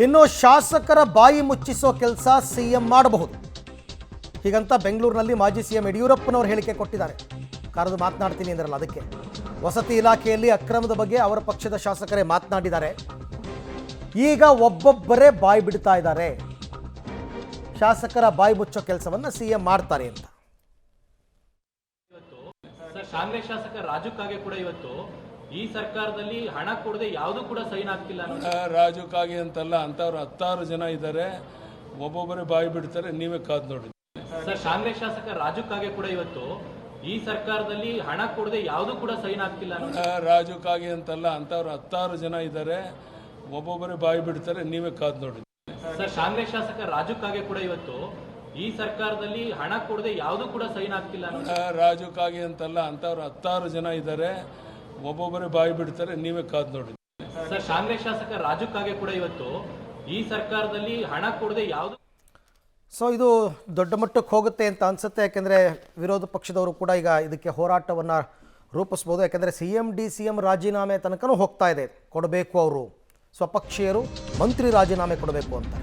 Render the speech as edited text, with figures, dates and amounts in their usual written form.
ಇನ್ನು ಶಾಸಕರ ಬಾಯಿ ಮುಚ್ಚಿಸೋ ಕೆಲಸ ಸಿಎಂ ಮಾಡಬಹುದು ಹೀಗಂತ ಬೆಂಗಳೂರಿನಲ್ಲಿ ಮಾಜಿ ಸಿಎಂ ಯಡಿಯೂರಪ್ಪನವರು ಹೇಳಿಕೆ ಕೊಟ್ಟಿದ್ದಾರೆ. ಕರೆದು ಮಾತನಾಡ್ತೀನಿ ಅಂದ್ರಲ್ಲ, ಅದಕ್ಕೆ ವಸತಿ ಇಲಾಖೆಯಲ್ಲಿ ಅಕ್ರಮದ ಬಗ್ಗೆ ಅವರ ಪಕ್ಷದ ಶಾಸಕರೇ ಮಾತನಾಡಿದ್ದಾರೆ. ಈಗ ಒಬ್ಬೊಬ್ಬರೇ ಬಾಯಿ ಬಿಡ್ತಾ ಇದ್ದಾರೆ. ಶಾಸಕರ ಬಾಯಿ ಮುಚ್ಚೋ ಕೆಲಸವನ್ನ ಸಿಎಂ ಮಾಡ್ತಾರೆ ಅಂತ. ಕಾಂಗ್ರೆಸ್ ಶಾಸಕ ರಾಜು ಕಾಗೆ ಕೂಡ ಇವತ್ತು ಈ ಸರ್ಕಾರದಲ್ಲಿ ಹಣ ಕೊಡದೆ ಯಾವುದು ಕೂಡ ಸೈನ್ ಆಗ್ತಿಲ್ಲ. ರಾಜು ಕಾಗೆ ಅಂತಲ್ಲ, ಅಂತವ್ರು 10 ಜನ ಇದ್ದಾರೆ. ಒಬ್ಬೊಬ್ಬರೇ ಬಾಯಿ ಬಿಡ್ತಾರೆ, ನೀವೇ ಕಾದ್ ನೋಡಿ. ಸರ್, ಕಾಂಗ್ರೆಸ್ ಶಾಸಕ ರಾಜು ಕಾಗೆ ಕೂಡ ಇವತ್ತು ಈ ಸರ್ಕಾರದಲ್ಲಿ ಹಣ ಕೊಡದೆ ಯಾವುದು ಕೂಡ ಸೈನ್ ಆಗ್ತಿಲ್ಲ. ರಾಜು ಕಾಗೆ ಅಂತಲ್ಲ, ಅಂತವ್ರು 10 ಜನ ಇದ್ದಾರೆ. ಒಬ್ಬೊಬ್ಬರೇ ಬಾಯಿ ಬಿಡ್ತಾರೆ, ನೀವೇ ಕಾದ್ ನೋಡಿ. ಸರ್, ಕಾಂಗ್ರೆಸ್ ಶಾಸಕ ರಾಜು ಕಾಗೆ ಕೂಡ ಇವತ್ತು ಈ ಸರ್ಕಾರದಲ್ಲಿ ಹಣ ಕೊಡದೆ ಯಾವುದು ಕೂಡ ಸೈನ್ ಆಗ್ತಿಲ್ಲ. ರಾಜು ಕಾಗೆ ಅಂತಲ್ಲ, ಅಂತವ್ರು 10 ಜನ ಇದ್ದಾರೆ. ಒಬ್ಬೊಬ್ಬರೇ ಬಾಯಿ ಬಿಡ್ತಾರೆ, ನೀವೇ ಕಾದ್ ನೋಡಿ. ಸರ್, ಕಾಂಗ್ರೆಸ್ ಶಾಸಕ ರಾಜು ಕಾಗೆ ಕೂಡ ಇವತ್ತು ಈ ಸರ್ಕಾರದಲ್ಲಿ ಹಣ ಕೊಡದೆ ಯಾವುದು. ಸೊ ಇದು ದೊಡ್ಡ ಮಟ್ಟಕ್ಕೆ ಹೋಗುತ್ತೆ ಅಂತ ಅನಿಸುತ್ತೆ. ಯಾಕೆಂದರೆ ವಿರೋಧ ಪಕ್ಷದವರು ಕೂಡ ಈಗ ಇದಕ್ಕೆ ಹೋರಾಟವನ್ನು ರೂಪಿಸ್ಬೋದು. ಯಾಕೆಂದರೆ CM ರಾಜೀನಾಮೆ ತನಕನೂ ಹೋಗ್ತಾ ಇದೆ. ಕೊಡಬೇಕು, ಅವರು ಸ್ವಪಕ್ಷೀಯರು ಮಂತ್ರಿ ರಾಜೀನಾಮೆ ಕೊಡಬೇಕು ಅಂತ.